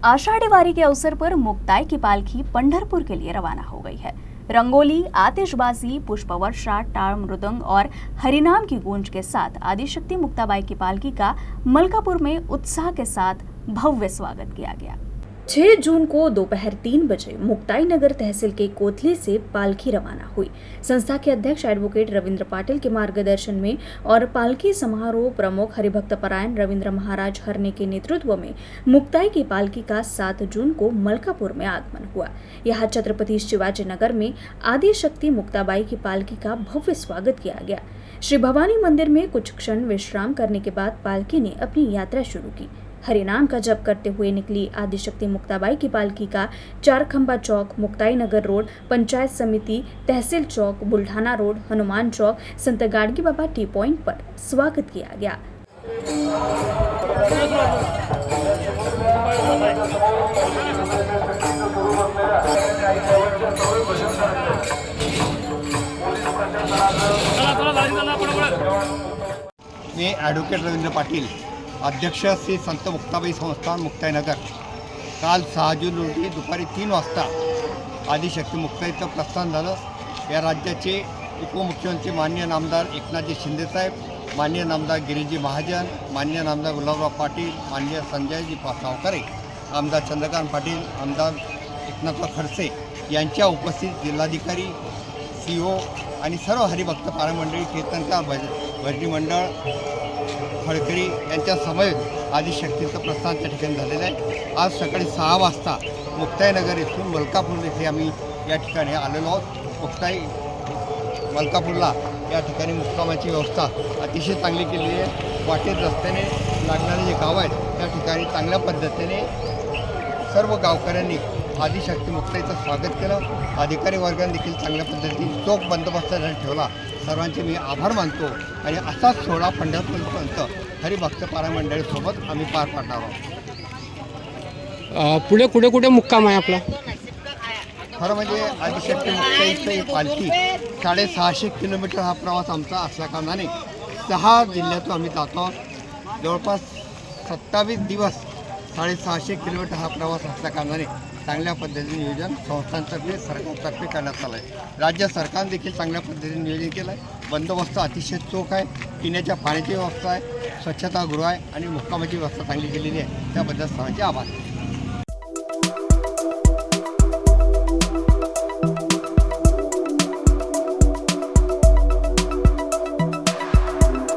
आषाढ़ी वारी के अवसर पर मुक्ताई की पालकी पंढरपुर के लिए रवाना हो गई है। रंगोली, आतिशबाजी, पुष्प वर्षा, टाल मृदंग और हरिनाम की गूंज के साथ आदिशक्ति मुक्ताबाई की पालकी का मलकापुर में उत्साह के साथ भव्य स्वागत किया गया। 6 जून को दोपहर 3 बजे मुक्ताई नगर तहसील के कोतले से पालकी रवाना हुई। संस्था के अध्यक्ष एडवोकेट रविंद्र पाटिल के मार्गदर्शन में और पालकी समारोह प्रमुख हरिभक्त परायण रविंद्र महाराज हरने के नेतृत्व में मुक्ताई की पालकी का 7 जून को मलकापुर में आगमन हुआ। यहाँ छत्रपति शिवाजी नगर में आदिशक्ति मुक्ताबाई की पालकी का भव्य स्वागत किया गया। श्री भवानी मंदिर में कुछ क्षण विश्राम करने के बाद पालकी ने अपनी यात्रा शुरू की। हरिनाम का जप करते हुए निकली आदिशक्ति मुक्ताबाई की पालकी का चारखंबा चौक, मुक्ताई नगर रोड, पंचायत समिति, तहसील चौक, बुल्ढाना रोड, हनुमान चौक, संत गाडगी बाबा टी पॉइंट पर स्वागत किया गया। मी ॲडव्होकेट रवींद्र पाटील, अध्यक्ष श्री संत मुक्ताबाई संस्थान मुक्ताईनगर। काल 6 जून रोजी दुपारी 3 वाजता आदिशक्ती मुक्ताईचं प्रस्थान झालं। या राज्याचे उपमुख्यमंत्री माननीय नामदार एकनाथजी शिंदेसाहेब, माननीय नामदार गिरीजी महाजन, माननीय नामदार गुलाबराव पाटील, माननीय संजयजी सावकारे, आमदार चंद्रकांत पाटील, आमदार एकनाथराव खडसे यांच्या उपस्थित जिल्हाधिकारी, CO आणि सर्व हरिभक्त पारायण मंडळी, कीर्तनकार, भजनी मंडळ, फडकरी यांच्या समवेत आदिशक्तीचं प्रस्थान त्या ठिकाणी झालेलं आहे। आज सकाळी 6 वाजता मुक्ताईनगर येथून मलकापूर येथे आम्ही या ठिकाणी आलेलो आहोत। मुक्ताई मलकापूरला या ठिकाणी मुक्कामाची व्यवस्था अतिशय चांगली केलेली आहे। वाटेत रस्त्याने लागणारे जे गाव आहेत त्या ठिकाणी चांगल्या पद्धतीने सर्व गावकऱ्यांनी आदिशक्ती मुक्ताईचं स्वागत केलं। अधिकारी वर्गाने देखील चांगल्या पद्धतीने चोख बंदोबस्त ठेवला। सर्वांचे मी आभार मानतो आणि असाच सोहळा पंढरपूरपर्यंत हरिभक्त पारायण मंडळीसोबत आम्ही पार पाडणार आहोत। पुढे कुठे मुक्काम आहे आपला? खरं म्हणजे आदिशक्ती मुक्ताईची पालखी 650 किलोमीटर हा प्रवास आमचा असल्याकारणाने 6 जिल्ह्यातून आम्ही जातो। जवळपास 27 दिवस 650 किलोमीटर हा प्रवास असल्याकारणाने चांगल्या पद्धतीने नियोजन संस्थांतर्फे सरकारतर्फे करण्यात आलं आहे। राज्य सरकारने देखील चांगल्या पद्धतीने नियोजन केलं आहे। बंदोबस्त अतिशय चोख आहे, पिण्याच्या पाण्याची व्यवस्था आहे, स्वच्छतागृह आहे आणि मुक्कामाची व्यवस्था चांगली केलेली आहे। त्याबद्दल सर्वांचे आभार।